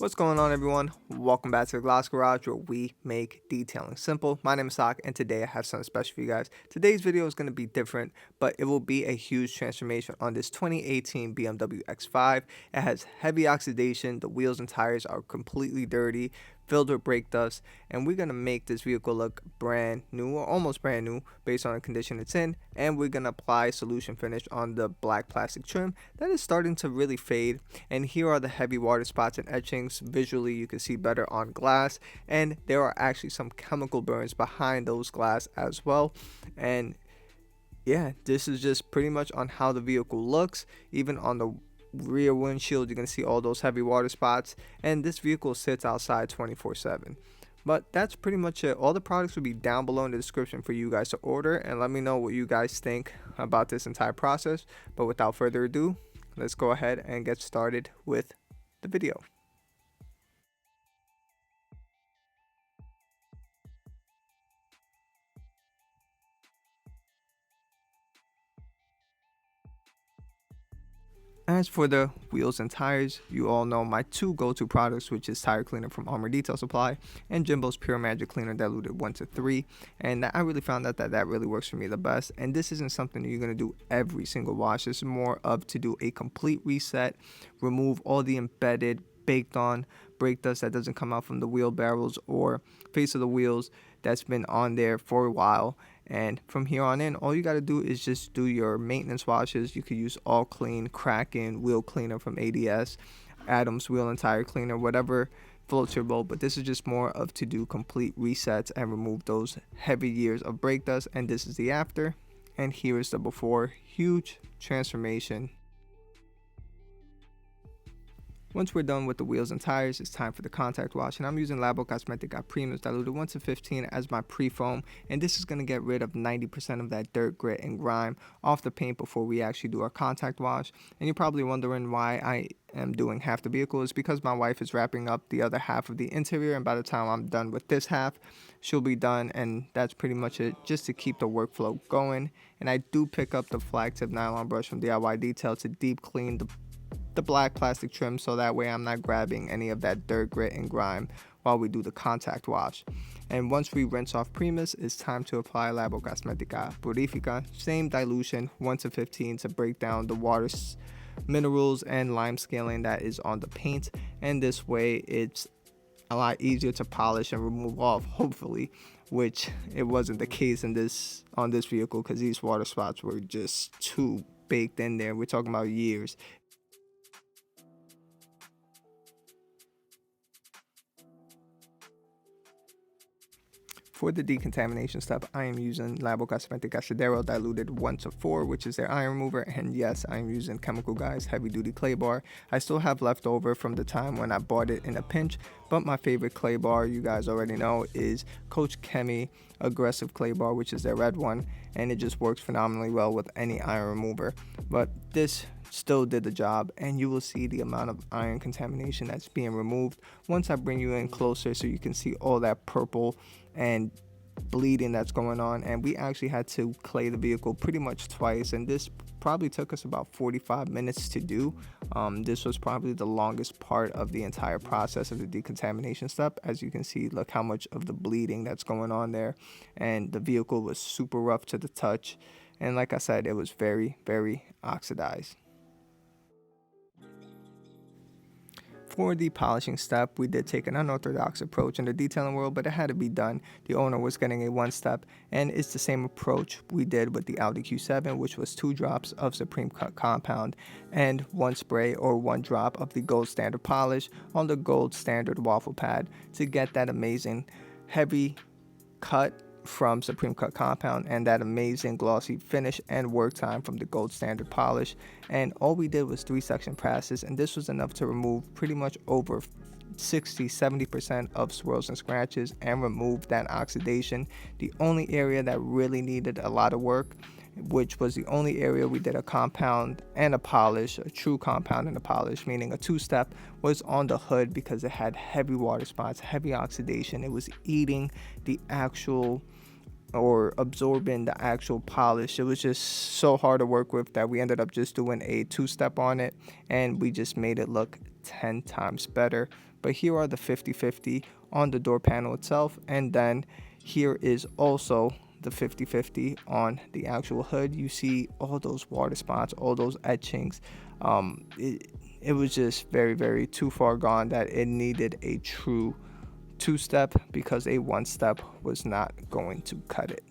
What's going on, everyone? Welcome back to the Glass Garage, where we make detailing simple. My name is Sock, and today I have something special for you guys. Today's video is going to be different, but it will be a huge transformation on this 2018 BMW X5. It has heavy oxidation. The wheels and tires are completely dirty, filled with brake dust, and we're going to make this vehicle look brand new, or almost brand new, based on the condition it's in. And we're going to apply solution finish on the black plastic trim that is starting to really fade. And here are the heavy water spots and etchings. Visually, you can see better on glass, and there are actually some chemical burns behind those glass as well. And yeah, this is just pretty much on how the vehicle looks. Even on the rear windshield, you're going to see all those heavy water spots, and this vehicle sits outside 24/7. But that's pretty much it. All the products will be down below in the description for you guys to order, and let me know what you guys think about this entire process. But without further ado, let's go ahead and get started with the video. As for the wheels and tires, you all know my two go-to products, which is tire cleaner from Armour Detail Supply and Jimbo's Pure Magic Cleaner diluted 1 to 3. And I really found out that really works for me the best. And this isn't something that you're going to do every single wash. This is more of to do a complete reset, remove all the embedded, baked on brake dust that doesn't come out from the wheel barrels or face of the wheels that's been on there for a while. And from here on in, all you got to do is just do your maintenance washes. You could use All Clean, Kraken, Wheel Cleaner from ADS, Adams Wheel and Tire Cleaner, whatever floats your boat. But this is just more of to do complete resets and remove those heavy years of brake dust. And this is the after, and here is the before. Huge transformation. Once we're done with the wheels and tires, it's time for the contact wash, and I'm using Labocosmetica Primus diluted 1 to 15 as my pre-foam, and this is going to get rid of 90% of that dirt, grit, and grime off the paint before we actually do our contact wash. And you're probably wondering why I am doing half the vehicle. It's because my wife is wrapping up the other half of the interior, and by the time I'm done with this half, she'll be done, and that's pretty much it, just to keep the workflow going. And I do pick up the flag tip nylon brush from DIY Detail to deep clean the black plastic trim, so that way I'm not grabbing any of that dirt, grit, and grime while we do the contact wash. And once we rinse off Primus, it's time to apply Labocosmetica Purifica, same dilution, 1 to 15, to break down the water minerals and lime scaling that is on the paint. And this way it's a lot easier to polish and remove off, hopefully, which it wasn't the case on this vehicle, because these water spots were just too baked in there. We're talking about years. For the decontamination step, I am using Labocosmetica diluted 1 to 4, which is their iron remover. And yes, I am using Chemical Guy's heavy duty clay bar. I still have left over from the time when I bought it in a pinch, but my favorite clay bar, you guys already know, is Coach Chemi aggressive clay bar, which is their red one, and it just works phenomenally well with any iron remover. But this still did the job, and you will see the amount of iron contamination that's being removed once I bring you in closer, so you can see all that purple and bleeding that's going on. And we actually had to clay the vehicle pretty much twice, and this probably took us about 45 minutes to do. This was probably the longest part of the entire process of the decontamination step. As you can see, look how much of the bleeding that's going on there, and the vehicle was super rough to the touch, and like I said, it was very, very oxidized. For the polishing step, we did take an unorthodox approach in the detailing world, but it had to be done. The owner was getting a one step, and it's the same approach we did with the Audi Q7, which was 2 drops of Supreme Cut compound and 1 spray or 1 drop of the gold standard polish on the gold standard waffle pad to get that amazing heavy cut from Supreme Cut compound and that amazing glossy finish and work time from the gold standard polish. And all we did was 3 section passes, and this was enough to remove pretty much over 60-70% of swirls and scratches and remove that oxidation. The only area that really needed a lot of work, which was the only area we did a compound and a polish, a true compound and a polish, meaning a 2-step, was on the hood, because it had heavy water spots, heavy oxidation. It was eating the actual, or absorbing the actual polish. It was just so hard to work with that we ended up just doing a 2-step on it, and we just made it look 10 times better. but here are the 50/50 on the door panel itself, and then here is also the 50/50 on the actual hood. You see all those water spots, all those etchings. It was just very too far gone that it needed a true two-step, because a one-step was not going to cut it.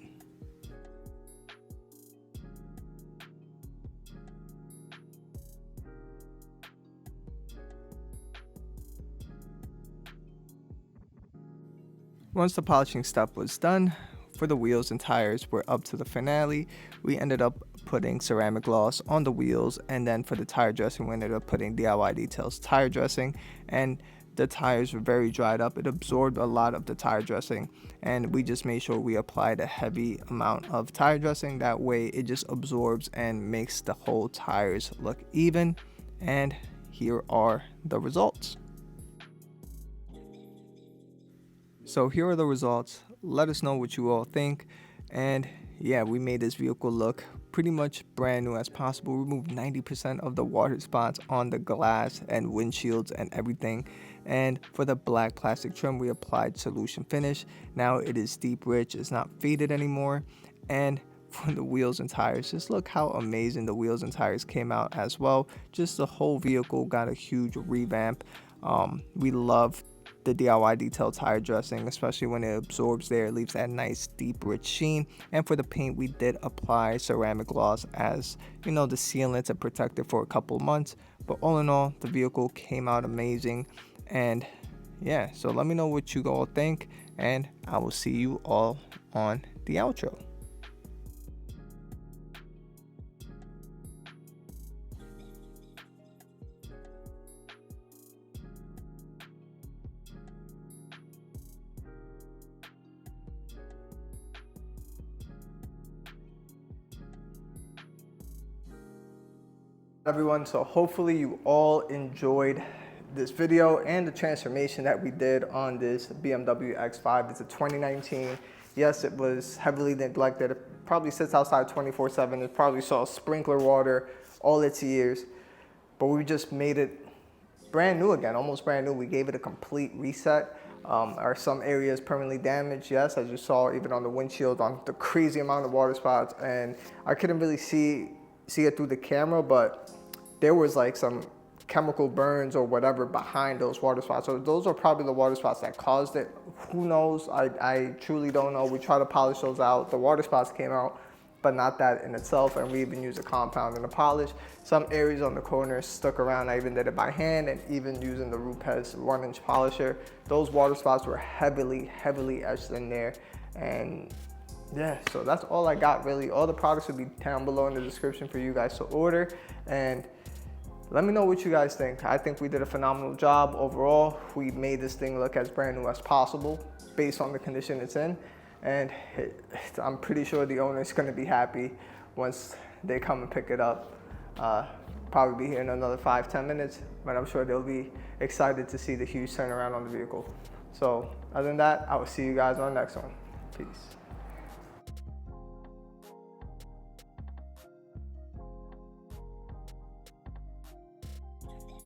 Once the polishing step was done, for the wheels and tires, we're up to the finale. We ended up putting ceramic gloss on the wheels, and then for the tire dressing, we ended up putting DIY Details tire dressing, and the tires were very dried up. It absorbed a lot of the tire dressing, and we just made sure we applied a heavy amount of tire dressing. That way it just absorbs and makes the whole tires look even. And here are the results. So here are the results. Let us know what you all think. And yeah, we made this vehicle look pretty much brand new as possible. We removed 90% of the water spots on the glass and windshields and everything. And for the black plastic trim, we applied solution finish. Now it is deep rich, it's not faded anymore. And for the wheels and tires, just look how amazing the wheels and tires came out as well. Just the whole vehicle got a huge revamp. We love the DIY detail tire dressing, especially when it absorbs there. It leaves that nice deep rich sheen. And for the paint, we did apply ceramic gloss as, you know, the sealant to protect it for a couple months. But all in all, the vehicle came out amazing. And yeah, so let me know what you all think, and I will see you all on the outro. Everyone, so hopefully you all enjoyed this video and the transformation that we did on this BMW X5. It's a 2019. Yes, it was heavily neglected. It probably sits outside 24/7. It probably saw sprinkler water all its years, but we just made it brand new again, almost brand new. We gave it a complete reset. Are some areas permanently damaged? Yes, as you saw even on the windshield, on the crazy amount of water spots, and I couldn't really see it through the camera, but there was like some chemical burns or whatever behind those water spots. So those are probably the water spots that caused it. Who knows? I truly don't know. We tried to polish those out. The water spots came out, but not that in itself. And we even used a compound and a polish. Some areas on the corners stuck around. I even did it by hand, and even using the Rupes 1-inch polisher. Those water spots were heavily etched in there. And yeah, so that's all I got really. All the products will be down below in the description for you guys to order. And let me know what you guys think. I think we did a phenomenal job overall. We made this thing look as brand new as possible based on the condition it's in. And I'm pretty sure the owner is going to be happy once they come and pick it up. Probably be here in another 5-10 minutes, but I'm sure they'll be excited to see the huge turnaround on the vehicle. So other than that, I will see you guys on the next one. Peace.